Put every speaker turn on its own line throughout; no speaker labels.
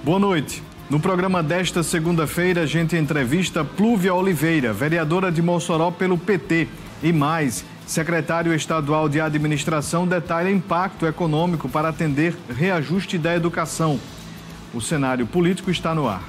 Boa noite. No programa desta segunda-feira, a gente entrevista Plúvia Oliveira, vereadora de Mossoró pelo PT. E mais, secretário estadual de administração detalha impacto econômico para atender reajuste da educação. O cenário político está no ar.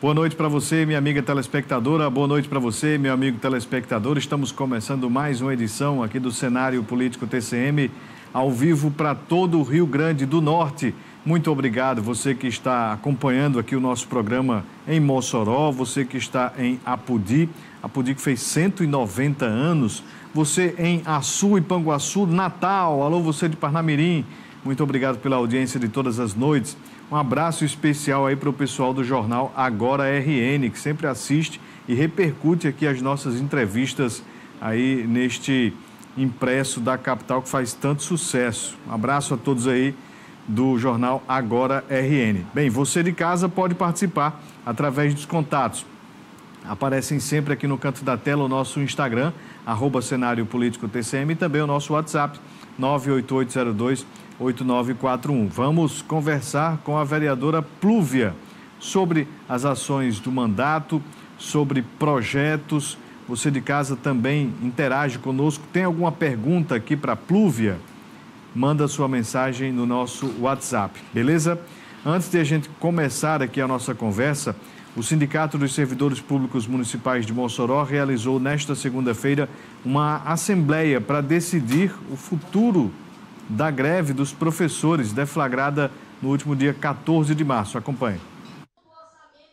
Boa noite para você, minha amiga telespectadora. Boa noite para você, meu amigo telespectador. Estamos começando mais uma edição aqui do Cenário Político TCM, ao vivo para todo o Rio Grande do Norte. Muito obrigado, você que está acompanhando aqui o nosso programa em Mossoró, você que está em Apodi que fez 190 anos, você em Açu e Panguaçu, Natal, alô você de Parnamirim, muito obrigado pela audiência de todas as noites. Um abraço especial aí para o pessoal do jornal Agora RN, que sempre assiste e repercute aqui as nossas entrevistas aí neste impresso da capital que faz tanto sucesso. Um abraço a todos aí do jornal Agora RN. Bem, você de casa pode participar através dos contatos. Aparecem sempre aqui no canto da tela o nosso Instagram, @Cenário Político TCM, e também o nosso WhatsApp, 98802-8941. Vamos conversar com a vereadora Plúvia sobre as ações do mandato, sobre projetos. Você de casa também interage conosco. Tem alguma pergunta aqui para a Plúvia? Manda sua mensagem no nosso WhatsApp, beleza? Antes de a gente começar aqui a nossa conversa, o Sindicato dos Servidores Públicos Municipais de Mossoró realizou nesta segunda-feira uma assembleia para decidir o futuro da greve dos professores, deflagrada no último dia 14 de março. Acompanhe.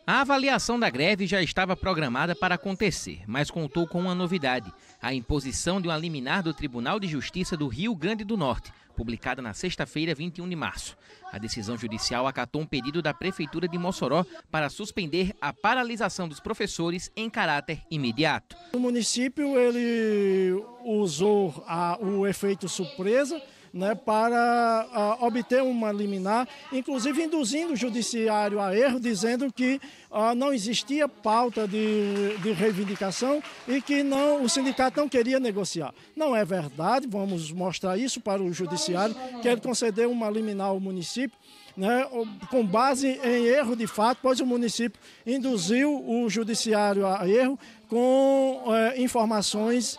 A avaliação da greve já estava programada para acontecer, mas contou com uma novidade: a imposição de uma liminar do Tribunal de Justiça do Rio Grande do Norte, publicada na sexta-feira, 21 de março. A decisão judicial acatou um pedido da Prefeitura de Mossoró para suspender a paralisação dos professores em caráter imediato.
O município ele usou o efeito surpresa, né, para obter uma liminar, inclusive induzindo o judiciário a erro, dizendo que não existia pauta de reivindicação e que o sindicato não queria negociar. Não é verdade, vamos mostrar isso para o judiciário, que ele concedeu uma liminar ao município, né, com base em erro de fato, pois o município induziu o judiciário a erro com informações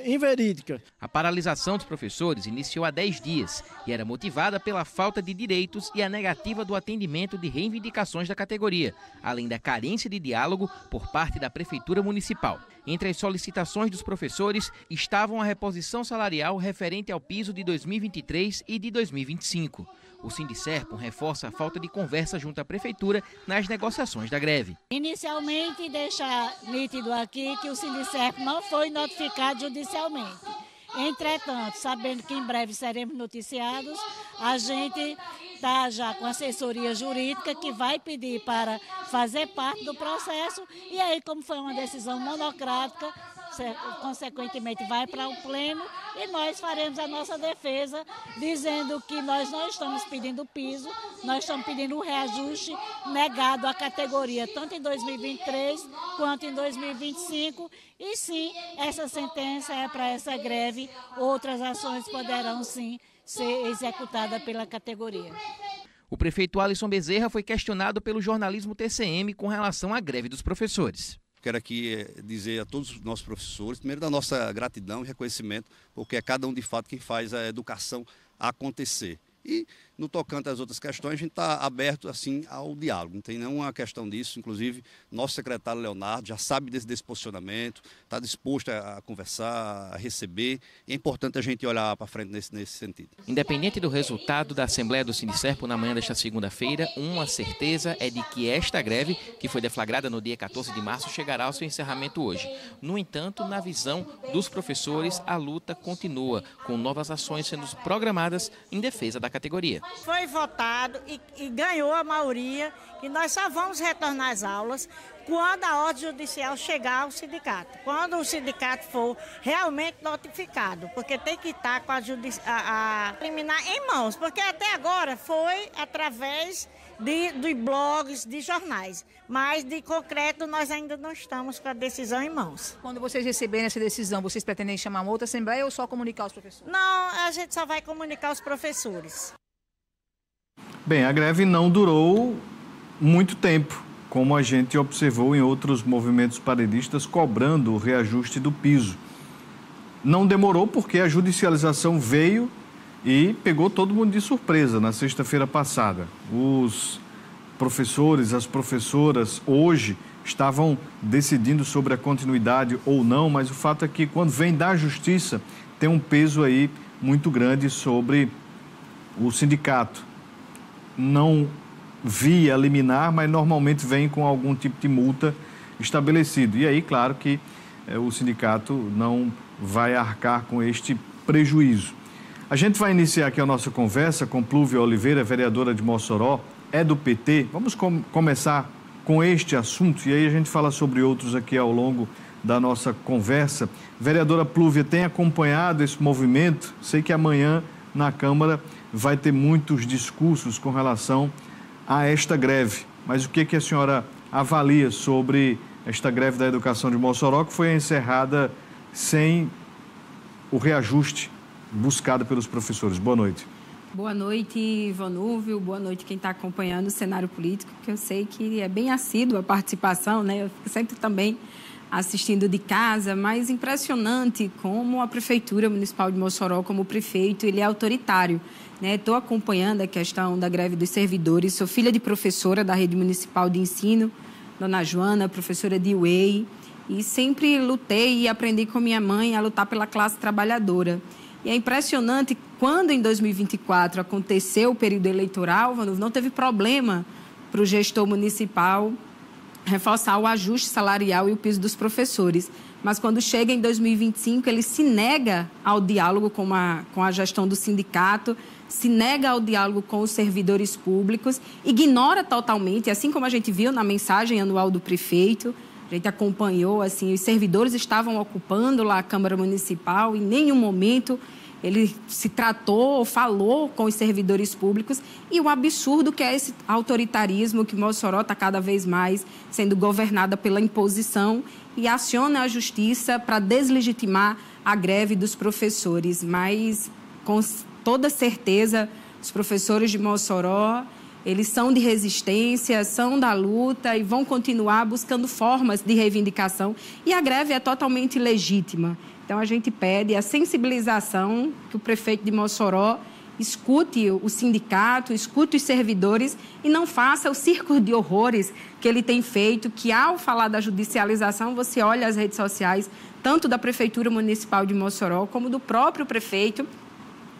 inverídica.
A paralisação dos professores iniciou há 10 dias e era motivada pela falta de direitos e a negativa do atendimento de reivindicações da categoria, além da carência de diálogo por parte da Prefeitura Municipal. Entre as solicitações dos professores estavam a reposição salarial referente ao piso de 2023 e de 2025. O Sindicerpo reforça a falta de conversa junto à Prefeitura nas negociações da greve.
Inicialmente, deixar nítido aqui que o Sindicerpo não foi notificado judicialmente. Entretanto, sabendo que em breve seremos noticiados, a gente está já com assessoria jurídica que vai pedir para fazer parte do processo e aí, como foi uma decisão monocrática, consequentemente vai para o pleno e nós faremos a nossa defesa dizendo que nós não estamos pedindo piso, nós estamos pedindo um reajuste negado à categoria, tanto em 2023 quanto em 2025 e sim, essa sentença é para essa greve, outras ações poderão sim ser executadas pela categoria.
O prefeito Alisson Bezerra foi questionado pelo jornalismo TCM com relação à greve dos professores.
Quero aqui dizer a todos os nossos professores, primeiro da nossa gratidão e reconhecimento, porque é cada um de fato quem faz a educação acontecer. E no tocante às outras questões, a gente está aberto assim ao diálogo, não tem nenhuma questão disso. Inclusive, nosso secretário Leonardo já sabe desse posicionamento, está disposto a conversar, a receber. É importante a gente olhar para frente nesse sentido.
Independente do resultado da Assembleia do Sindicerpo na manhã desta segunda-feira, uma certeza é de que esta greve, que foi deflagrada no dia 14 de março, chegará ao seu encerramento hoje. No entanto, na visão dos professores, a luta continua, com novas ações sendo programadas em defesa da categoria.
Foi votado e ganhou a maioria que nós só vamos retornar às aulas quando a ordem judicial chegar ao sindicato. Quando o sindicato for realmente notificado, porque tem que estar com a liminar em mãos, porque até agora foi através de blogs, de jornais. Mas, de concreto, nós ainda não estamos com a decisão em mãos.
Quando vocês receberem essa decisão, vocês pretendem chamar uma outra assembleia ou só comunicar aos professores?
Não, a gente só vai comunicar aos professores.
Bem, a greve não durou muito tempo, como a gente observou em outros movimentos paredistas cobrando o reajuste do piso. Não demorou porque a judicialização veio e pegou todo mundo de surpresa na sexta-feira passada. Os professores, as professoras, hoje estavam decidindo sobre a continuidade ou não, mas o fato é que quando vem da justiça tem um peso aí muito grande sobre o sindicato. Não via liminar, mas normalmente vem com algum tipo de multa estabelecido. E aí, claro que o sindicato não vai arcar com este prejuízo. A gente vai iniciar aqui a nossa conversa com Plúvia Oliveira, vereadora de Mossoró, é do PT. Vamos começar com este assunto e aí a gente fala sobre outros aqui ao longo da nossa conversa. Vereadora Plúvia, tem acompanhado esse movimento? Sei que amanhã na Câmara vai ter muitos discursos com relação a esta greve, mas o que a senhora avalia sobre esta greve da educação de Mossoró, que foi encerrada sem o reajuste buscado pelos professores? Boa noite.
Boa noite, Ivanúvio. Boa noite quem está acompanhando o cenário político, que eu sei que é bem assídua a participação, né? Eu fico sempre também assistindo de casa, mas impressionante como a Prefeitura Municipal de Mossoró, como o prefeito, ele é autoritário. Estou acompanhando a questão da greve dos servidores, sou filha de professora da Rede Municipal de Ensino, Dona Joana, professora de UEI, e sempre lutei e aprendi com minha mãe a lutar pela classe trabalhadora. E é impressionante, quando em 2024 aconteceu o período eleitoral, não teve problema para o gestor municipal reforçar o ajuste salarial e o piso dos professores. Mas quando chega em 2025, ele se nega ao diálogo com a gestão do sindicato, se nega ao diálogo com os servidores públicos, ignora totalmente, assim como a gente viu na mensagem anual do prefeito, a gente acompanhou, assim, os servidores estavam ocupando lá a Câmara Municipal, em nenhum momento ele se tratou ou falou com os servidores públicos, e o absurdo que é esse autoritarismo que Mossoró está cada vez mais sendo governada pela imposição e aciona a justiça para deslegitimar a greve dos professores. Mas, com toda certeza, os professores de Mossoró, eles são de resistência, são da luta e vão continuar buscando formas de reivindicação. E a greve é totalmente legítima. Então, a gente pede a sensibilização, que o prefeito de Mossoró escute o sindicato, escute os servidores e não faça o circo de horrores que ele tem feito, que ao falar da judicialização, você olha as redes sociais, tanto da Prefeitura Municipal de Mossoró como do próprio prefeito,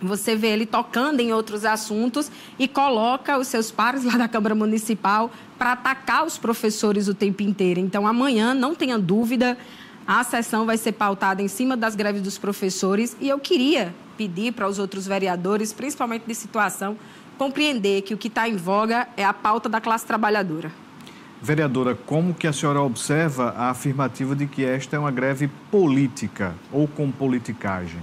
você vê ele tocando em outros assuntos e coloca os seus pares lá da Câmara Municipal para atacar os professores o tempo inteiro. Então, amanhã, não tenha dúvida, a sessão vai ser pautada em cima das greves dos professores e eu queria pedir para os outros vereadores, principalmente de situação, compreender que o que está em voga é a pauta da classe trabalhadora.
Vereadora, como que a senhora observa a afirmativa de que esta é uma greve política ou com politicagem?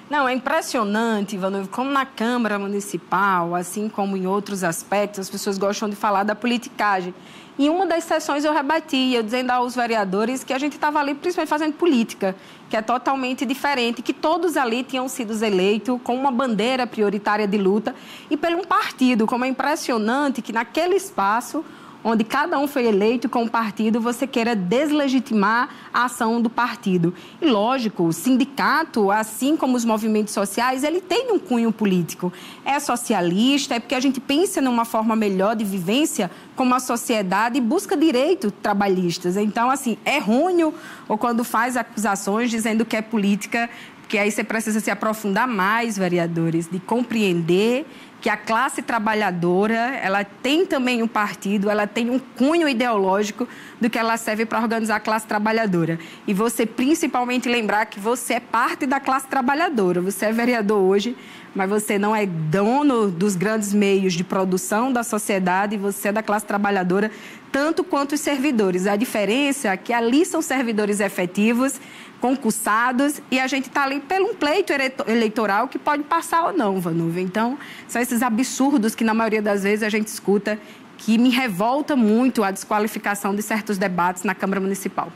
Não, é impressionante, Ivanov, como na Câmara Municipal, assim como em outros aspectos, as pessoas gostam de falar da politicagem. Em uma das sessões eu rebati, eu dizendo aos vereadores que a gente estava ali principalmente fazendo política, que é totalmente diferente, que todos ali tinham sido eleitos com uma bandeira prioritária de luta e pelo um partido, como é impressionante que naquele espaço onde cada um foi eleito com um partido, você queira deslegitimar a ação do partido. E, lógico, o sindicato, assim como os movimentos sociais, ele tem um cunho político. É socialista, é porque a gente pensa numa forma melhor de vivência como a sociedade e busca direitos trabalhistas. Então, assim, é errôneo ou quando faz acusações dizendo que é política, que aí você precisa se aprofundar mais, vereadores, de compreender que a classe trabalhadora, ela tem também um partido, ela tem um cunho ideológico do que ela serve para organizar a classe trabalhadora. E você principalmente lembrar que você é parte da classe trabalhadora. Você é vereador hoje, mas você não é dono dos grandes meios de produção da sociedade, você é da classe trabalhadora, tanto quanto os servidores. A diferença é que ali são servidores efetivos, concursados, e a gente está ali pelo um pleito eleitoral que pode passar ou não, Vanuva. Então, são esses absurdos que, na maioria das vezes, a gente escuta que me revolta muito a desqualificação de certos debates na Câmara Municipal.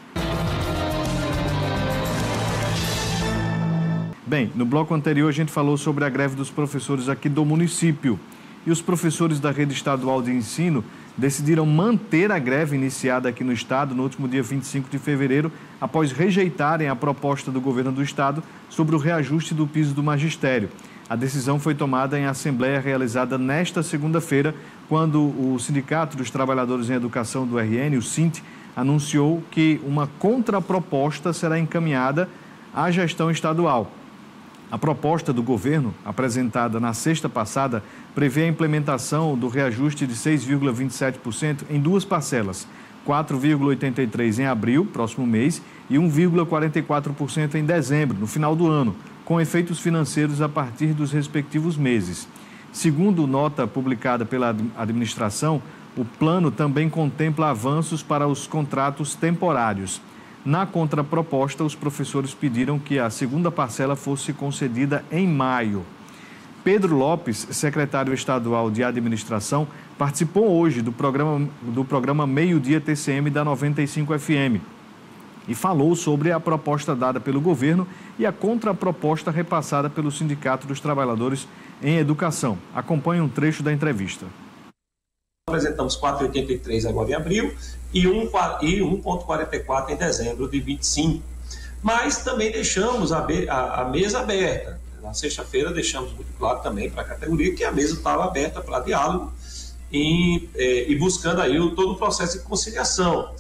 Bem, no bloco anterior a gente falou sobre a greve dos professores aqui do município. E os professores da rede estadual de ensino decidiram manter a greve iniciada aqui no estado no último dia 25 de fevereiro, após rejeitarem a proposta do governo do estado sobre o reajuste do piso do magistério. A decisão foi tomada em assembleia realizada nesta segunda-feira, quando o Sindicato dos Trabalhadores em Educação do RN, o SINT, anunciou que uma contraproposta será encaminhada à gestão estadual. A proposta do governo, apresentada na sexta passada, prevê a implementação do reajuste de 6,27% em duas parcelas, 4,83% em abril, próximo mês, e 1,44% em dezembro, no final do ano, com efeitos financeiros a partir dos respectivos meses. Segundo nota publicada pela administração, o plano também contempla avanços para os contratos temporários. Na contraproposta, os professores pediram que a segunda parcela fosse concedida em maio. Pedro Lopes, secretário estadual de administração, participou hoje do programa Meio-Dia TCM da 95 FM e falou sobre a proposta dada pelo governo e a contraproposta repassada pelo Sindicato dos Trabalhadores em Educação. Acompanhe um trecho da entrevista.
Apresentamos 4,83 agora em abril e 1,44 em dezembro de 25. Mas também deixamos a mesa aberta. Na sexta-feira deixamos muito claro também para a categoria que a mesa estava aberta para diálogo e buscando aí todo o processo de conciliação.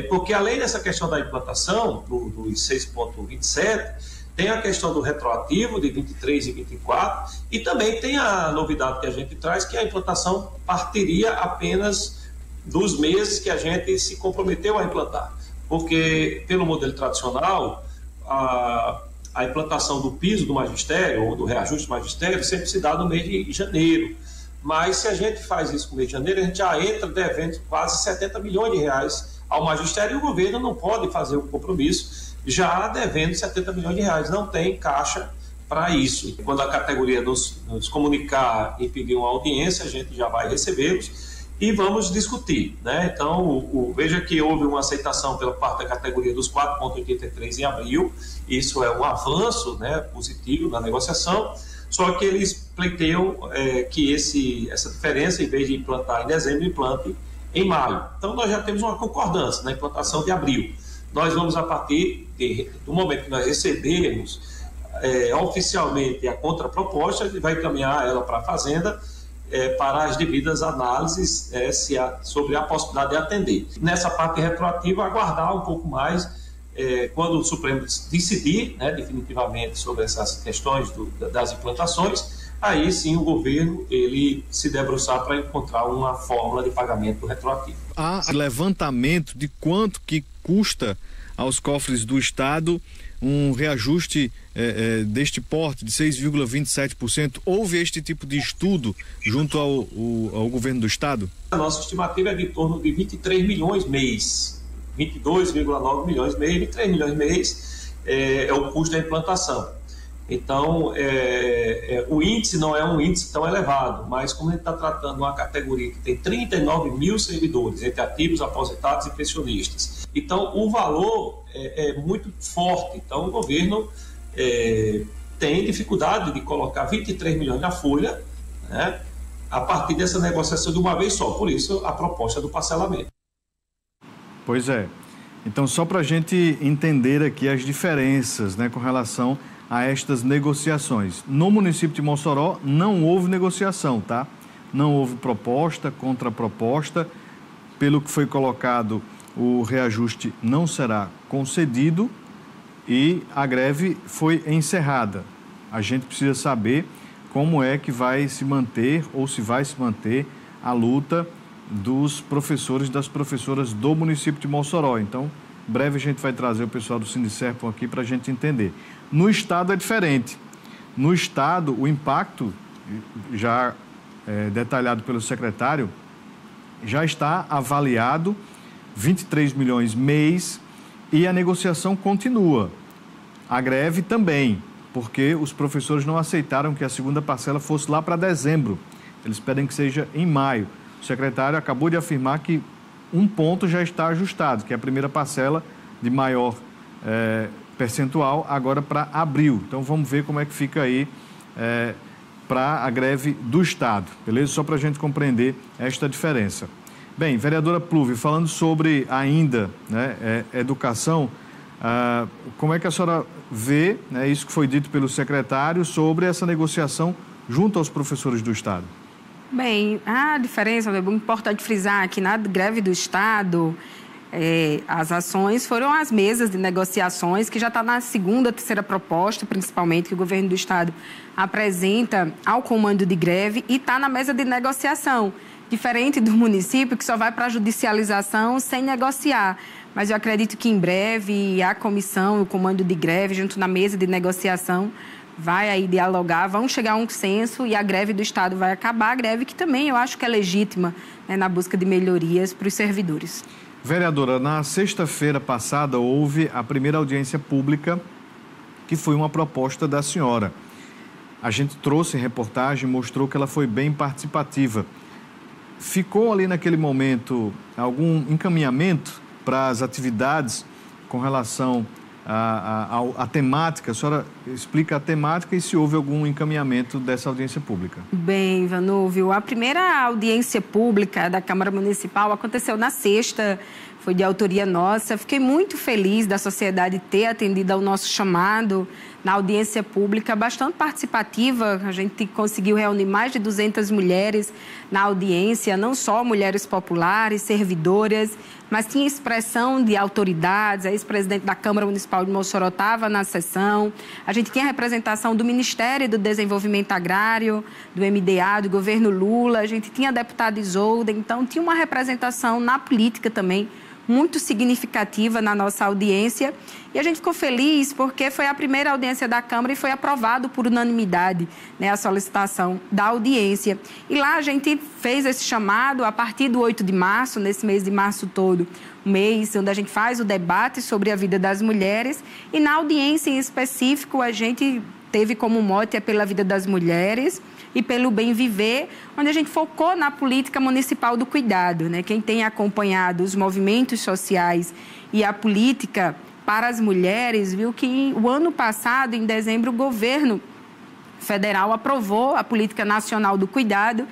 Porque além dessa questão da implantação dos 6,27, tem a questão do retroativo de 23 e 24 e também tem a novidade que a gente traz, que a implantação partiria apenas dos meses que a gente se comprometeu a implantar. Porque, pelo modelo tradicional, a implantação do piso do magistério ou do reajuste do magistério sempre se dá no mês de janeiro. Mas se a gente faz isso no mês de janeiro, a gente já entra devendo quase 70 milhões de reais ao magistério e o governo não pode fazer o compromisso já devendo 70 milhões de reais. Não tem caixa para isso. Quando a categoria nos comunicar e pedir uma audiência, a gente já vai recebê-los e vamos discutir, né? Então, veja que houve uma aceitação pela parte da categoria dos 4,83 em abril. Isso é um avanço, né, positivo na negociação, só que eles pleiteiam que essa diferença, em vez de implantar em dezembro, implante em maio. Então, nós já temos uma concordância na implantação de abril. Nós vamos, a partir do momento que nós recebermos oficialmente a contraproposta, vai encaminhar ela para a Fazenda para as devidas análises sobre a possibilidade de atender. Nessa parte retroativa, aguardar um pouco mais quando o Supremo decidir, né, definitivamente sobre essas questões das implantações. Aí sim o governo ele se debruçar para encontrar uma fórmula de pagamento retroativo.
Há levantamento de quanto que custa aos cofres do Estado um reajuste deste porte de 6,27%? Houve este tipo de estudo junto ao governo do Estado?
A nossa estimativa é de torno de 23 milhões mês, 22,9 milhões mês, 23 milhões mês é o custo da implantação. Então, o índice não é um índice tão elevado, mas como a gente está tratando uma categoria que tem 39 mil servidores, entre ativos, aposentados e pensionistas, então o valor é muito forte. Então, o governo tem dificuldade de colocar 23 milhões na folha, né, a partir dessa negociação de uma vez só. Por isso, a proposta do parcelamento.
Pois é. Então, só para a gente entender aqui as diferenças, né, com relação a estas negociações. No município de Mossoró não houve negociação, tá? Não houve proposta, contraproposta. Pelo que foi colocado, o reajuste não será concedido e a greve foi encerrada. A gente precisa saber como é que vai se manter ou se vai se manter a luta dos professores e das professoras do município de Mossoró. Então, em breve a gente vai trazer o pessoal do Sindicerp aqui para a gente entender. No Estado é diferente. No Estado, o impacto, já detalhado pelo secretário, já está avaliado 23 milhões mês e a negociação continua. A greve também, porque os professores não aceitaram que a segunda parcela fosse lá para dezembro. Eles pedem que seja em maio. O secretário acabou de afirmar que um ponto já está ajustado, que é a primeira parcela de maior percentual agora para abril. Então, vamos ver como é que fica aí para a greve do Estado, beleza? Só para a gente compreender esta diferença. Bem, vereadora Plúvio, falando sobre ainda educação, como é que a senhora vê isso que foi dito pelo secretário sobre essa negociação junto aos professores do Estado?
Bem, a diferença, é importante frisar que na greve do Estado, as ações foram as mesas de negociações, que já está na segunda, terceira proposta, principalmente, que o governo do Estado apresenta ao comando de greve e está na mesa de negociação. Diferente do município, que só vai para a judicialização sem negociar. Mas eu acredito que em breve a comissão, o comando de greve, junto na mesa de negociação, vai aí dialogar, vão chegar a um consenso e a greve do Estado vai acabar. A greve que também eu acho que é legítima, na busca de melhorias para os servidores.
Vereadora, na sexta-feira passada houve a primeira audiência pública, que foi uma proposta da senhora. A gente trouxe reportagem, mostrou que ela foi bem participativa. Ficou ali naquele momento algum encaminhamento para as atividades com relação à temática? A senhora explica a temática e se houve algum encaminhamento dessa audiência pública.
Bem, Vanúvio, a primeira audiência pública da Câmara Municipal aconteceu na sexta, foi de autoria nossa. Fiquei muito feliz da sociedade ter atendido ao nosso chamado na audiência pública, bastante participativa. A gente conseguiu reunir mais de 200 mulheres na audiência, não só mulheres populares, servidoras, mas tinha expressão de autoridades. A ex-presidente da Câmara Municipal de Mossoró estava na sessão. A gente tinha representação do Ministério do Desenvolvimento Agrário, do MDA, do governo Lula. A gente tinha a deputada Isolda. Então, tinha uma representação na política também muito significativa na nossa audiência. E a gente ficou feliz porque foi a primeira audiência da Câmara e foi aprovado por unanimidade, a solicitação da audiência. E lá a gente fez esse chamado a partir do 8 de março, nesse mês de março todo, um mês onde a gente faz o debate sobre a vida das mulheres. E na audiência em específico a gente teve como mote pela vida das mulheres e pelo bem viver, onde a gente focou na política municipal do cuidado. Quem tem acompanhado os movimentos sociais e a política para as mulheres, viu que o ano passado, em dezembro, o governo federal aprovou a Política Nacional do Cuidado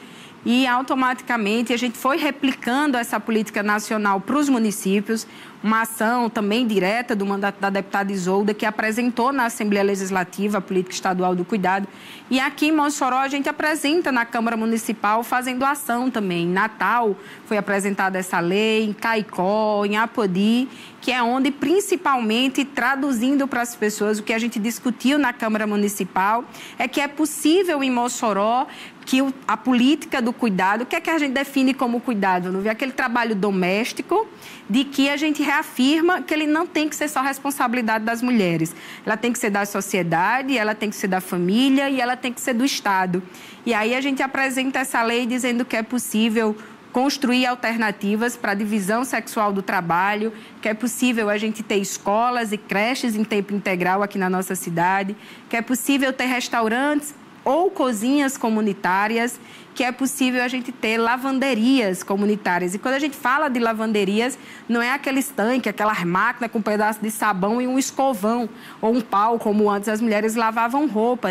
e, automaticamente, a gente foi replicando essa política nacional para os municípios, uma ação também direta do mandato da deputada Isolda, que apresentou na Assembleia Legislativa a Política Estadual do Cuidado. E aqui em Mossoró a gente apresenta na Câmara Municipal fazendo ação também. Em Natal foi apresentada essa lei, em Caicó, em Apodi, que é onde, principalmente, traduzindo para as pessoas o que a gente discutiu na Câmara Municipal, é que é possível em Mossoró que a política do cuidado, o que é que a gente define como cuidado? Não vê aquele trabalho doméstico, de que a gente reafirma que ele não tem que ser só responsabilidade das mulheres. Ela tem que ser da sociedade, ela tem que ser da família e ela tem que ser do Estado. E aí a gente apresenta essa lei dizendo que é possível construir alternativas para a divisão sexual do trabalho, que é possível a gente ter escolas e creches em tempo integral aqui na nossa cidade, que é possível ter restaurantes ou cozinhas comunitárias, que é possível a gente ter lavanderias comunitárias. E quando a gente fala de lavanderias, não é aqueles tanques, aquelas máquinas com um pedaço de sabão e um escovão, ou um pau, como antes as mulheres lavavam roupa,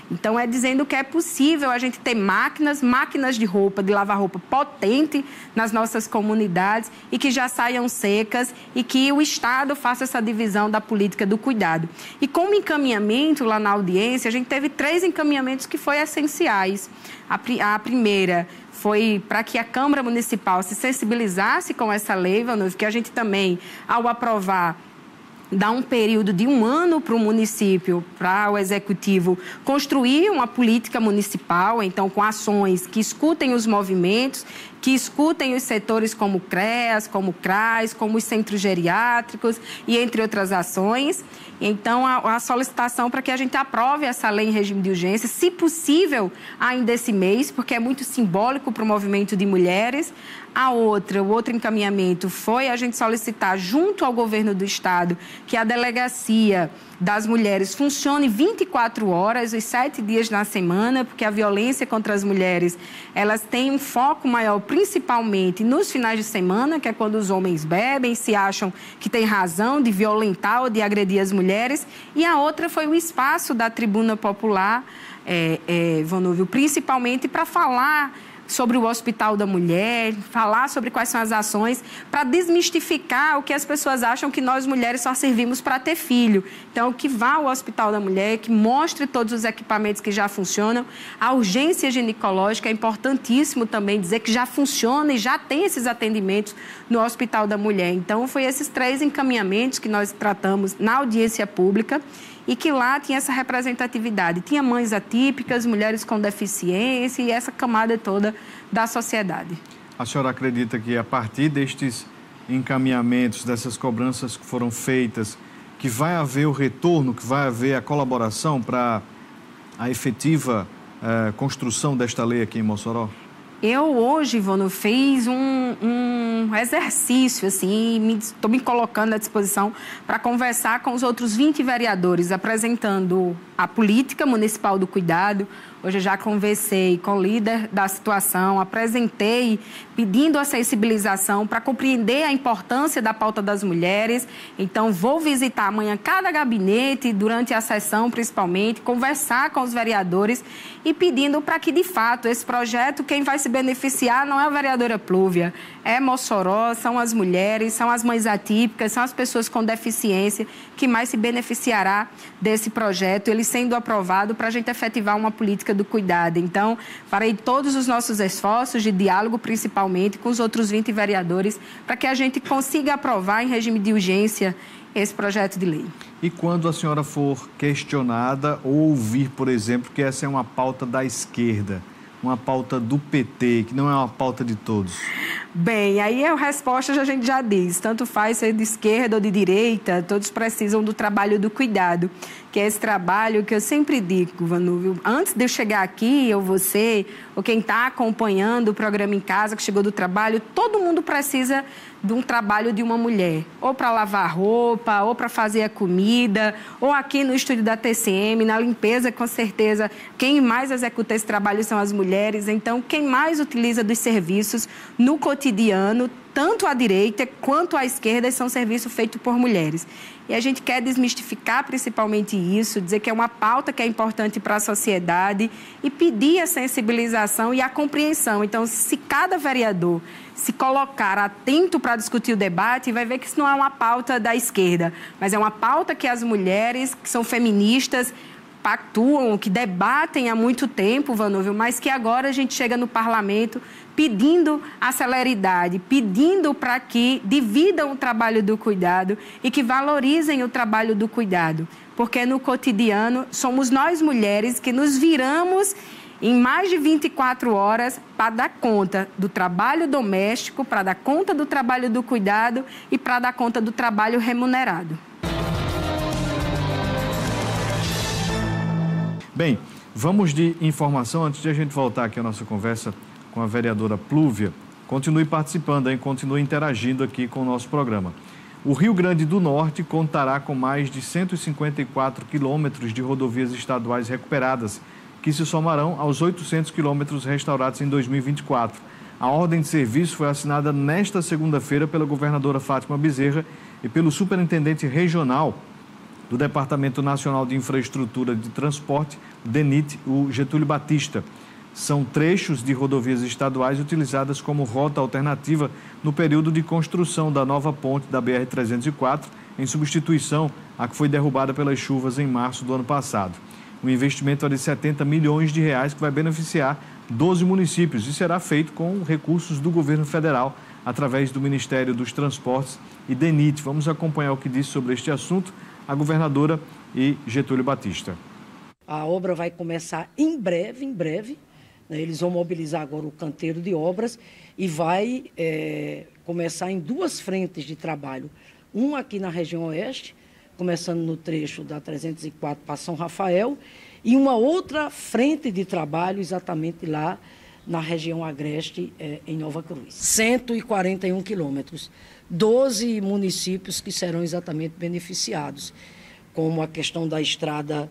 Então, é dizendo que é possível a gente ter máquinas de roupa, de lavar roupa potente nas nossas comunidades e que já saiam secas e que o Estado faça essa divisão da política do cuidado. E como encaminhamento lá na audiência, a gente teve 3 encaminhamentos que foram essenciais. A primeira foi para que a Câmara Municipal se sensibilizasse com essa lei, Vanúvio, que a gente também, ao aprovar, dá um período de 1 ano para o município, para o Executivo, construir uma política municipal, então, com ações que escutem os movimentos, que escutem os setores como CREAS, como CRAS, como os centros geriátricos e entre outras ações. Então, a solicitação para que a gente aprove essa lei em regime de urgência, se possível, ainda esse mês, porque é muito simbólico para o movimento de mulheres. O outro encaminhamento foi a gente solicitar, junto ao governo do Estado, que a delegacia das mulheres funcione 24 horas, os 7 dias na semana, porque a violência contra as mulheres, elas têm um foco maior, principalmente nos finais de semana, que é quando os homens bebem, se acham que tem razão de violentar ou de agredir as mulheres. E a outra foi o espaço da Tribuna Popular, Vanúvio, principalmente para falar sobre o Hospital da Mulher, falar sobre quais são as ações, para desmistificar o que as pessoas acham que nós mulheres só servimos para ter filho. Então, que vá ao Hospital da Mulher, que mostre todos os equipamentos que já funcionam. A urgência ginecológica é importantíssimo também dizer que já funciona e já tem esses atendimentos no Hospital da Mulher. Então, foi esses 3 encaminhamentos que nós tratamos na audiência pública, e que lá tinha essa representatividade. Tinha mães atípicas, mulheres com deficiência e essa camada toda da sociedade.
A senhora acredita que a partir destes encaminhamentos, dessas cobranças que foram feitas, que vai haver o retorno, que vai haver a colaboração para a efetiva construção desta lei aqui em Mossoró?
Eu hoje, Ivone, fiz um exercício, assim, estou me colocando à disposição para conversar com os outros 20 vereadores, apresentando a política municipal do cuidado. Hoje eu já conversei com o líder da situação, apresentei pedindo a sensibilização para compreender a importância da pauta das mulheres. Então, vou visitar amanhã cada gabinete, durante a sessão principalmente, conversar com os vereadores e pedindo para que, de fato, esse projeto, quem vai se beneficiar não é a vereadora Plúvia, é Mossoró, são as mulheres, são as mães atípicas, são as pessoas com deficiência que mais se beneficiará desse projeto, ele sendo aprovado para a gente efetivar uma política do cuidado. Então, farei todos os nossos esforços de diálogo, principalmente com os outros 20 vereadores, para que a gente consiga aprovar em regime de urgência esse projeto de lei.
E quando a senhora for questionada ou ouvir, por exemplo, que essa é uma pauta da esquerda, uma pauta do PT, que não é uma pauta de todos?
Bem, aí a resposta a gente já diz, tanto faz ser de esquerda ou de direita, todos precisam do trabalho do cuidado, que é esse trabalho que eu sempre digo, Vanúvio, antes de eu chegar aqui, ou você, ou quem está acompanhando o programa em casa, que chegou do trabalho, todo mundo precisa de um trabalho de uma mulher, ou para lavar roupa, ou para fazer a comida, ou aqui no estúdio da TCM, na limpeza, com certeza, quem mais executa esse trabalho são as mulheres. Então, quem mais utiliza dos serviços no cotidiano, tanto à direita quanto à esquerda, são serviços feitos por mulheres. E a gente quer desmistificar principalmente isso, dizer que é uma pauta que é importante para a sociedade e pedir a sensibilização e a compreensão. Então, se cada vereador se colocar atento para discutir o debate, vai ver que isso não é uma pauta da esquerda, mas é uma pauta que as mulheres, que são feministas, pactuam, que debatem há muito tempo, Vanúvio, mas que agora a gente chega no parlamento pedindo a celeridade, pedindo para que dividam o trabalho do cuidado e que valorizem o trabalho do cuidado, porque no cotidiano somos nós mulheres que nos viramos em mais de 24 horas para dar conta do trabalho doméstico, para dar conta do trabalho do cuidado e para dar conta do trabalho remunerado.
Bem, vamos de informação antes de a gente voltar aqui à nossa conversa com a vereadora Plúvia. Continue participando, hein? Continue interagindo aqui com o nosso programa. O Rio Grande do Norte contará com mais de 154 quilômetros de rodovias estaduais recuperadas, que se somarão aos 800 quilômetros restaurados em 2024. A ordem de serviço foi assinada nesta segunda-feira pela governadora Fátima Bezerra e pelo superintendente regional do Departamento Nacional de Infraestrutura de Transporte, DENIT, o Getúlio Batista. São trechos de rodovias estaduais utilizadas como rota alternativa no período de construção da nova ponte da BR-304, em substituição à que foi derrubada pelas chuvas em março do ano passado. O investimento é de 70 milhões de reais, que vai beneficiar 12 municípios e será feito com recursos do governo federal, através do Ministério dos Transportes e DENIT. Vamos acompanhar o que disse sobre este assunto a governadora e Getúlio Batista.
A obra vai começar em breve, né? Eles vão mobilizar agora o canteiro de obras e vai começar em 2 frentes de trabalho. Uma aqui na região oeste, começando no trecho da 304 para São Rafael, e uma outra frente de trabalho exatamente lá na região agreste, em Nova Cruz. 141 quilômetros, 12 municípios que serão exatamente beneficiados, como a questão da estrada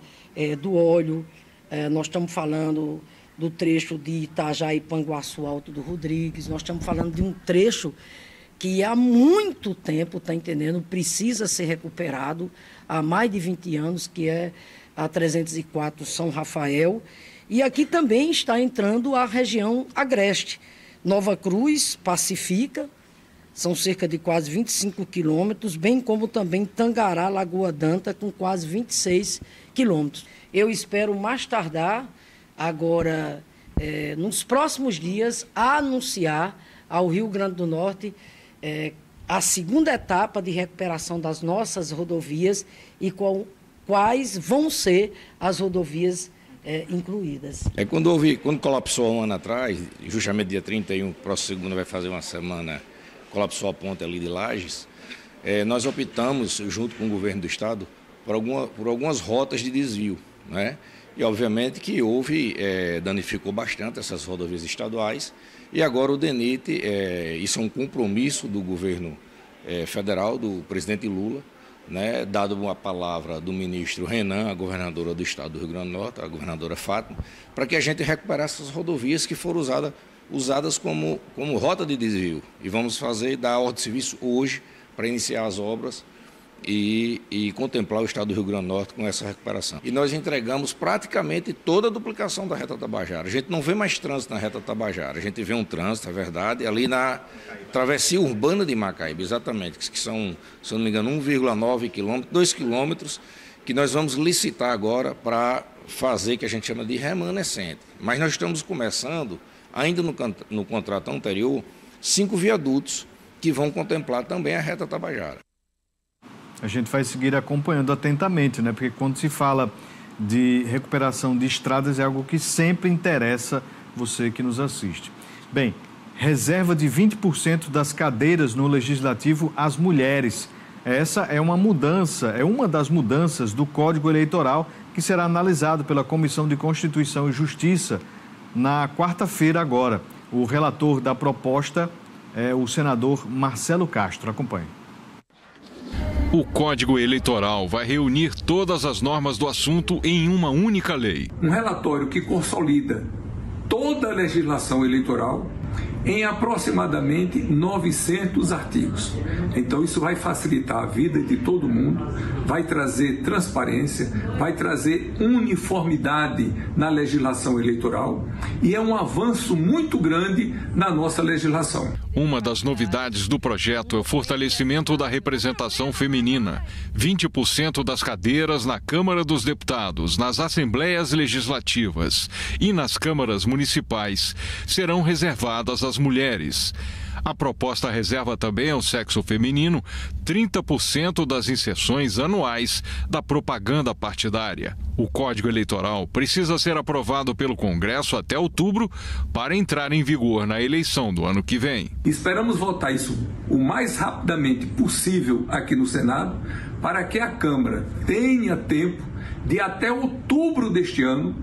do óleo, nós estamos falando do trecho de Itajaí, Panguaçu, Alto do Rodrigues, nós estamos falando de um trecho que há muito tempo, está entendendo, precisa ser recuperado, há mais de 20 anos, que é a 304 São Rafael. E aqui também está entrando a região agreste. Nova Cruz, Pacifica, são cerca de quase 25 quilômetros, bem como também Tangará, Lagoa Danta, com quase 26 quilômetros. Eu espero mais tardar, agora, nos próximos dias, anunciar ao Rio Grande do Norte a segunda etapa de recuperação das nossas rodovias e quais vão ser as rodovias incluídas.
Quando colapsou um ano atrás, justamente dia 31, próximo segunda vai fazer uma semana, colapsou a ponte ali de Lages, nós optamos, junto com o governo do estado, por algumas rotas de desvio, né? E obviamente que danificou bastante essas rodovias estaduais, e agora o DENIT, isso é um compromisso do governo federal, do presidente Lula, né, dado uma palavra do ministro Renan, a governadora do estado do Rio Grande do Norte, a governadora Fátima, para que a gente recuperasse essas rodovias que foram usadas como rota de desvio. E vamos dar ordem de serviço hoje para iniciar as obras e contemplar o estado do Rio Grande do Norte com essa recuperação. E nós entregamos praticamente toda a duplicação da reta Tabajara. A gente não vê mais trânsito na reta Tabajara, a gente vê um trânsito, é verdade, ali na travessia urbana de Macaíba, exatamente, que são, se eu não me engano, 1,9 quilômetros, 2 quilômetros, que nós vamos licitar agora para fazer, que a gente chama de remanescente. Mas nós estamos começando, ainda no contrato anterior, 5 viadutos que vão contemplar também a reta Tabajara.
A gente vai seguir acompanhando atentamente, né? Porque quando se fala de recuperação de estradas é algo que sempre interessa você que nos assiste. Bem, reserva de 20% das cadeiras no Legislativo às mulheres. Essa é uma mudança, é uma das mudanças do Código Eleitoral que será analisado pela Comissão de Constituição e Justiça na quarta-feira agora. O relator da proposta é o senador Marcelo Castro. Acompanhe.
O Código Eleitoral vai reunir todas as normas do assunto em uma única lei.
Um relatório que consolida toda a legislação eleitoral em aproximadamente 900 artigos. Então isso vai facilitar a vida de todo mundo, vai trazer transparência, vai trazer uniformidade na legislação eleitoral e é um avanço muito grande na nossa legislação.
Uma das novidades do projeto é o fortalecimento da representação feminina. 20% das cadeiras na Câmara dos Deputados, nas Assembleias Legislativas e nas câmaras municipais serão reservadas às mulheres. A proposta reserva também ao sexo feminino 30% das inserções anuais da propaganda partidária. O Código Eleitoral precisa ser aprovado pelo Congresso até outubro para entrar em vigor na eleição do ano que vem.
Esperamos votar isso o mais rapidamente possível aqui no Senado, para que a Câmara tenha tempo de até outubro deste ano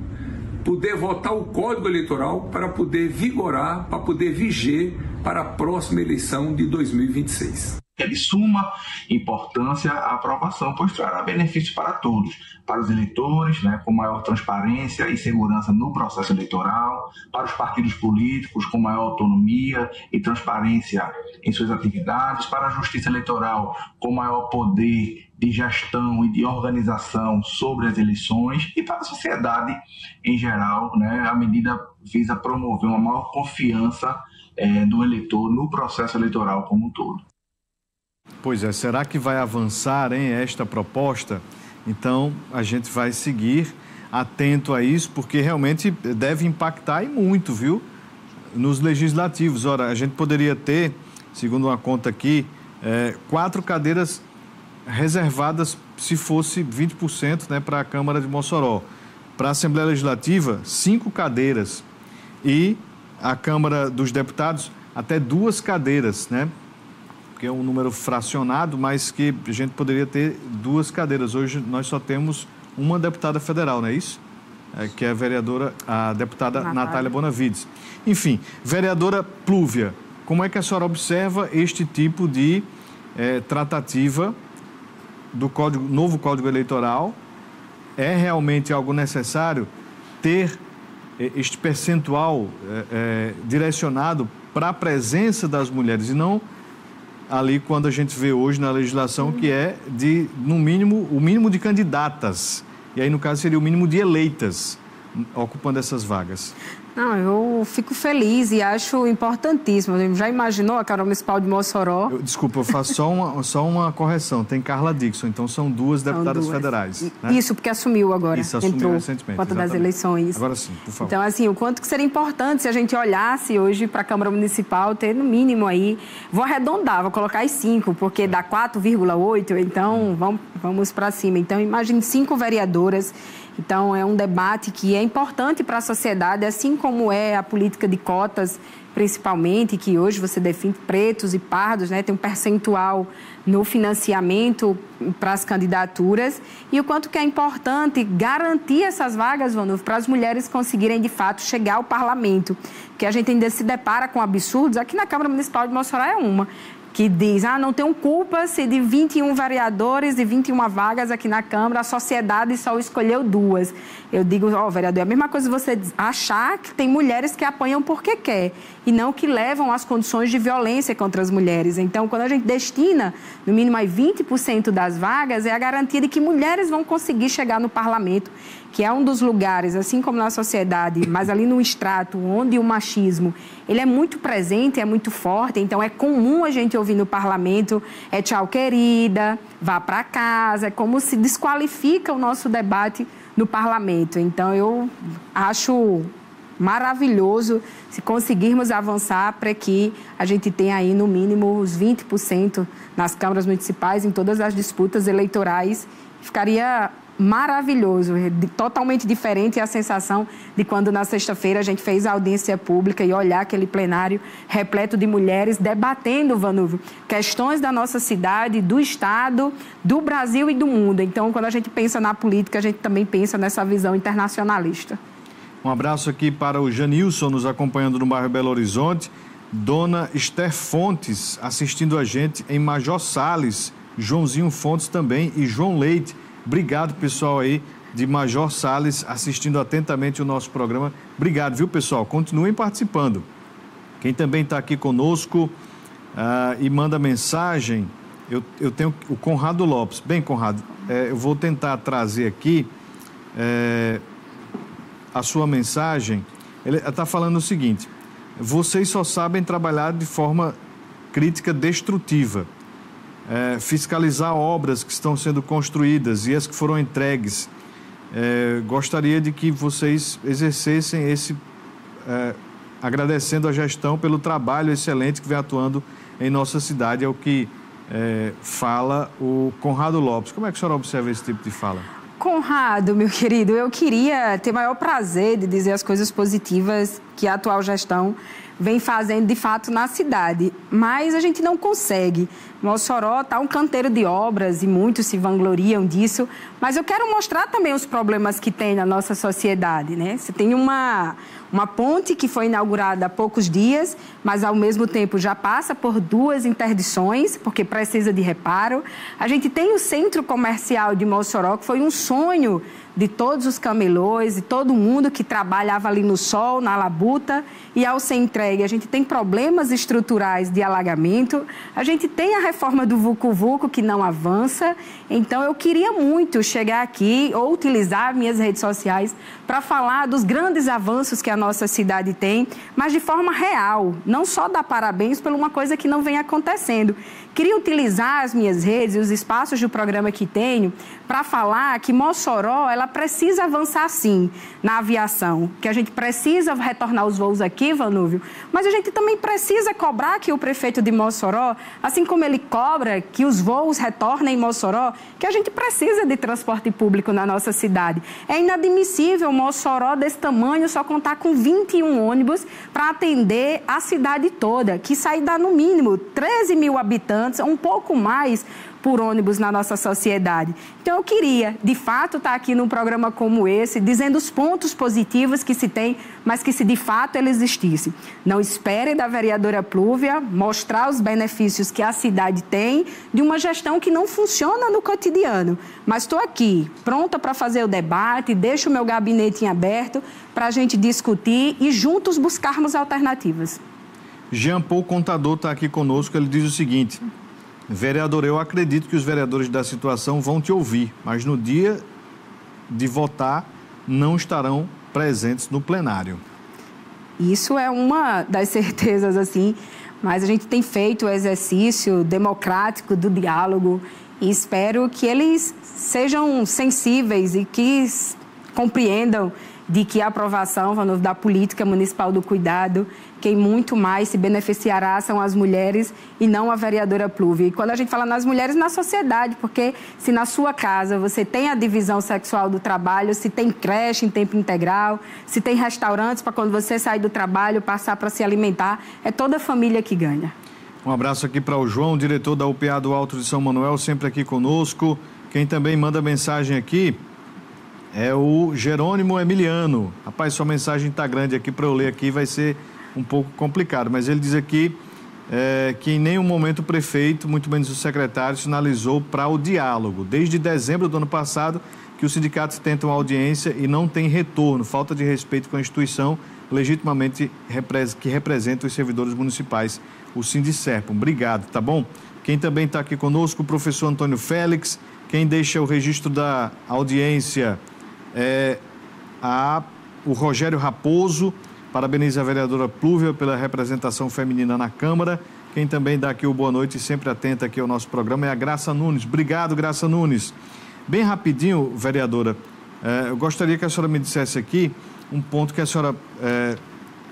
poder votar o Código Eleitoral para poder vigorar, para poder viger para a próxima eleição de 2026.
É de suma importância a aprovação, pois trará benefícios para todos, para os eleitores, com maior transparência e segurança no processo eleitoral, para os partidos políticos com maior autonomia e transparência em suas atividades, para a justiça eleitoral com maior poder de gestão e de organização sobre as eleições e para a sociedade em geral. A medida visa promover uma maior confiança do eleitor no processo eleitoral como um todo.
Pois é, será que vai avançar esta proposta? Então, a gente vai seguir atento a isso, porque realmente deve impactar e muito, viu? Nos legislativos. Ora, a gente poderia ter, segundo uma conta aqui, 4 cadeiras reservadas, se fosse 20%, para a Câmara de Mossoró. Para a Assembleia Legislativa, 5 cadeiras. E a Câmara dos Deputados, até 2 cadeiras, Porque é um número fracionado, mas que a gente poderia ter 2 cadeiras. Hoje nós só temos uma deputada federal, não é isso? que é a deputada Natália Bonavides. Enfim, vereadora Plúvia, como é que a senhora observa este tipo de tratativa do novo Código Eleitoral? É realmente algo necessário ter este percentual direcionado para a presença das mulheres e não ali quando a gente vê hoje na legislação que é no mínimo, o mínimo de candidatas, e aí no caso seria o mínimo de eleitas ocupando essas vagas?
Não, eu fico feliz e acho importantíssimo. Já imaginou a Câmara Municipal de Mossoró?
Desculpa, eu faço só uma correção. Tem Carla Dixon, então são duas deputadas federais. Né?
Isso, porque assumiu agora.
Isso, assumiu recentemente.
Por conta das eleições.
Agora sim, por favor.
Então, assim, o quanto que seria importante se a gente olhasse hoje para a Câmara Municipal ter no mínimo aí, vou arredondar, vou colocar as 5, porque dá 4,8, então vamos para cima. Então, imagine 5 vereadoras. Então, é um debate que é importante para a sociedade, assim como é a política de cotas, principalmente, que hoje você define pretos e pardos, né? Tem um percentual no financiamento para as candidaturas. E o quanto que é importante garantir essas vagas, Vanúvio, para as mulheres conseguirem, de fato, chegar ao parlamento. Porque a gente ainda se depara com absurdos. Aqui na Câmara Municipal de Mossoró é uma que diz, não tenho culpa se de 21 vereadores e 21 vagas aqui na Câmara, a sociedade só escolheu 2. Eu digo, vereador, é a mesma coisa você achar que tem mulheres que apanham porque quer e não que levam às condições de violência contra as mulheres. Então, quando a gente destina, no mínimo, 20% das vagas, é a garantia de que mulheres vão conseguir chegar no parlamento, que é um dos lugares, assim como na sociedade, mas ali no extrato, onde o machismo ele é muito presente, é muito forte, então é comum a gente ouvir no parlamento, tchau, querida, vá para casa, é como se desqualifica o nosso debate no parlamento. Então, eu acho maravilhoso se conseguirmos avançar para que a gente tenha aí, no mínimo, os 20% nas câmaras municipais, em todas as disputas eleitorais. Ficaria maravilhoso, totalmente diferente a sensação de quando na sexta-feira a gente fez a audiência pública e olhar aquele plenário repleto de mulheres debatendo, Vanúvio, questões da nossa cidade, do Estado, do Brasil e do mundo. Então, quando a gente pensa na política, a gente também pensa nessa visão internacionalista.
Um abraço aqui para o Janilson, nos acompanhando no bairro Belo Horizonte, Dona Esther Fontes, assistindo a gente em Major Salles, Joãozinho Fontes também e João Leite. Obrigado, pessoal aí de Major Salles, assistindo atentamente o nosso programa. Obrigado, viu, pessoal? Continuem participando. Quem também está aqui conosco e manda mensagem, eu tenho o Conrado Lopes. Bem, Conrado, eu vou tentar trazer aqui a sua mensagem. Ele está falando o seguinte: vocês só sabem trabalhar de forma crítica destrutiva. Fiscalizar obras que estão sendo construídas e as que foram entregues. Gostaria de que vocês exercessem agradecendo a gestão pelo trabalho excelente que vem atuando em nossa cidade, é o que fala o Conrado Lopes. Como é que a senhora observa esse tipo de fala?
Conrado, meu querido, eu queria ter maior prazer de dizer as coisas positivas que a atual gestão vem fazendo, de fato, na cidade. Mas a gente não consegue. Mossoró está um canteiro de obras e muitos se vangloriam disso. Mas eu quero mostrar também os problemas que tem na nossa sociedade, né? Você tem uma ponte que foi inaugurada há poucos dias, mas, ao mesmo tempo, já passa por 2 interdições, porque precisa de reparo. A gente tem o centro comercial de Mossoró, que foi um sonho de todos os camelôs e todo mundo que trabalhava ali no sol, na labuta, e ao ser entregue a gente tem problemas estruturais de alagamento, a gente tem a reforma do Vucu-Vucu que não avança. Então eu queria muito chegar aqui ou utilizar minhas redes sociais para falar dos grandes avanços que a nossa cidade tem, mas de forma real, não só dar parabéns por uma coisa que não vem acontecendo. Queria utilizar as minhas redes e os espaços do programa que tenho para falar que Mossoró, ela precisa avançar sim na aviação, que a gente precisa retornar os voos aqui, Vanúvio, mas a gente também precisa cobrar que o prefeito de Mossoró, assim como ele cobra que os voos retornem em Mossoró, que a gente precisa de transporte público na nossa cidade. É inadmissível Mossoró desse tamanho só contar com 21 ônibus para atender a cidade toda, que sai dá no mínimo 13 mil habitantes, um pouco mais, por ônibus na nossa sociedade. Então, eu queria, de fato, estar aqui num programa como esse, dizendo os pontos positivos que se tem, mas que se de fato ele existisse. Não esperem da vereadora Plúvia mostrar os benefícios que a cidade tem de uma gestão que não funciona no cotidiano. Mas estou aqui, pronta para fazer o debate, deixo o meu gabinete em aberto para a gente discutir e juntos buscarmos alternativas.
Jean Paul Contador está aqui conosco, ele diz o seguinte: vereador, eu acredito que os vereadores da situação vão te ouvir, mas no dia de votar não estarão presentes no plenário.
Isso é uma das certezas, assim, mas a gente tem feito o exercício democrático do diálogo e espero que eles sejam sensíveis e que compreendam de que a aprovação da política municipal do cuidado, quem muito mais se beneficiará são as mulheres e não a vereadora Plúvia. E quando a gente fala nas mulheres, na sociedade, porque se na sua casa você tem a divisão sexual do trabalho, se tem creche em tempo integral, se tem restaurantes para quando você sair do trabalho passar para se alimentar, é toda a família que ganha.
Um abraço aqui para o João, diretor da UPA do Alto de São Manuel, sempre aqui conosco. Quem também manda mensagem aqui é o Jerônimo Emiliano. Rapaz, sua mensagem está grande aqui para eu ler aqui, vai ser um pouco complicado, mas ele diz aqui que em nenhum momento o prefeito, muito menos o secretário, sinalizou para o diálogo. Desde dezembro do ano passado que os sindicatos tentam audiência e não tem retorno, falta de respeito com a instituição legitimamente que representa os servidores municipais, o Sindicerpum. Obrigado, tá bom? Quem também está aqui conosco, o professor Antônio Félix. Quem deixa o registro da audiência é o Rogério Raposo. Parabeniza a vereadora Plúvia pela representação feminina na Câmara. Quem também dá aqui o boa noite e sempre atenta aqui ao nosso programa é a Graça Nunes. Obrigado, Graça Nunes. Bem rapidinho, vereadora, eu gostaria que a senhora me dissesse aqui um ponto que a senhora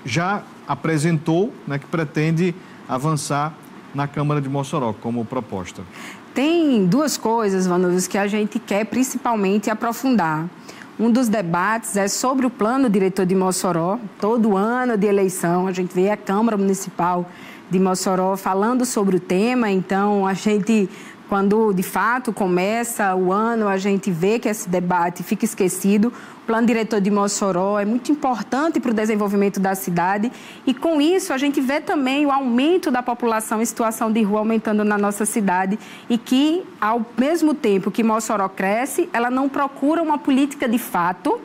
já apresentou, né, que pretende avançar na Câmara de Mossoró como proposta.
Tem duas coisas, Vanúzio, que a gente quer principalmente aprofundar. Um dos debates é sobre o plano diretor de Mossoró. Todo ano de eleição, a gente vê a Câmara Municipal de Mossoró falando sobre o tema. Então, a gente, quando de fato começa o ano, a gente vê que esse debate fica esquecido. O plano diretor de Mossoró é muito importante para o desenvolvimento da cidade e, com isso, a gente vê também o aumento da população em situação de rua aumentando na nossa cidade e que, ao mesmo tempo que Mossoró cresce, ela não procura uma política de fato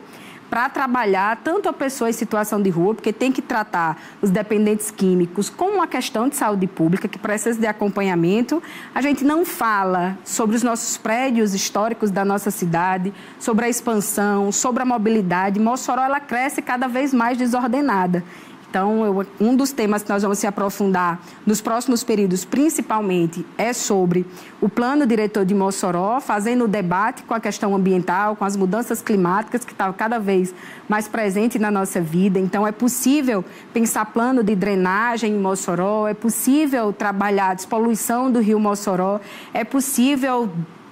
para trabalhar tanto a pessoa em situação de rua, porque tem que tratar os dependentes químicos como uma questão de saúde pública que precisa de acompanhamento. A gente não fala sobre os nossos prédios históricos da nossa cidade, sobre a expansão, sobre a mobilidade. Mossoró, ela cresce cada vez mais desordenada. Então, um dos temas que nós vamos se aprofundar nos próximos períodos, principalmente, é sobre o plano diretor de Mossoró, fazendo o debate com a questão ambiental, com as mudanças climáticas, que estão cada vez mais presentes na nossa vida. Então, é possível pensar plano de drenagem em Mossoró, é possível trabalhar a despoluição do rio Mossoró, é possível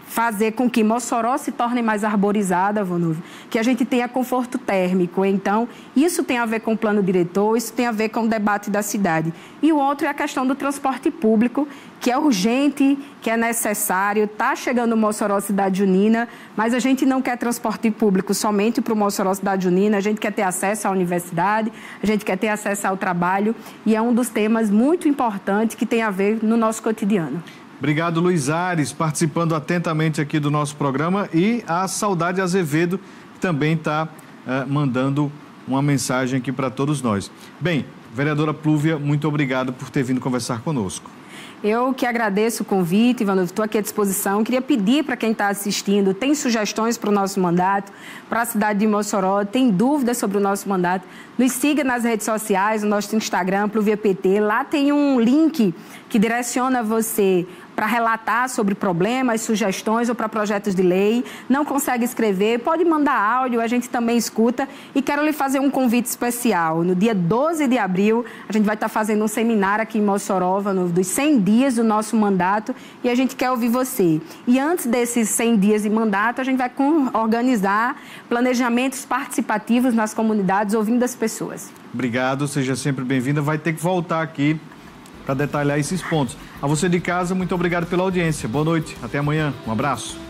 fazer com que Mossoró se torne mais arborizada, Vanúvio, que a gente tenha conforto térmico. Então, isso tem a ver com o plano diretor, isso tem a ver com o debate da cidade. E o outro é a questão do transporte público, que é urgente, que é necessário. Está chegando o Mossoró Cidade Junina, mas a gente não quer transporte público somente para o Mossoró Cidade Junina, a gente quer ter acesso à universidade, a gente quer ter acesso ao trabalho, e é um dos temas muito importantes que tem a ver no nosso cotidiano.
Obrigado, Luiz Ares, participando atentamente aqui do nosso programa, e a Saudade Azevedo, que também está mandando uma mensagem aqui para todos nós. Bem, vereadora Plúvia, muito obrigado por ter vindo conversar conosco.
Eu que agradeço o convite, Ivan, estou aqui à disposição. Queria pedir para quem está assistindo, tem sugestões para o nosso mandato, para a cidade de Mossoró, tem dúvidas sobre o nosso mandato, nos siga nas redes sociais, no nosso Instagram, PluviaPT. Lá tem um link que direciona você para relatar sobre problemas, sugestões ou para projetos de lei. Não consegue escrever, pode mandar áudio, a gente também escuta. E quero lhe fazer um convite especial. No dia 12 de abril, a gente vai estar fazendo um seminário aqui em Mossoró, dos 100 dias do nosso mandato, e a gente quer ouvir você. E antes desses 100 dias de mandato, a gente vai organizar planejamentos participativos nas comunidades, ouvindo as pessoas.
Obrigado, seja sempre bem-vinda. Vai ter que voltar aqui para detalhar esses pontos. A você de casa, muito obrigado pela audiência. Boa noite, até amanhã. Um abraço.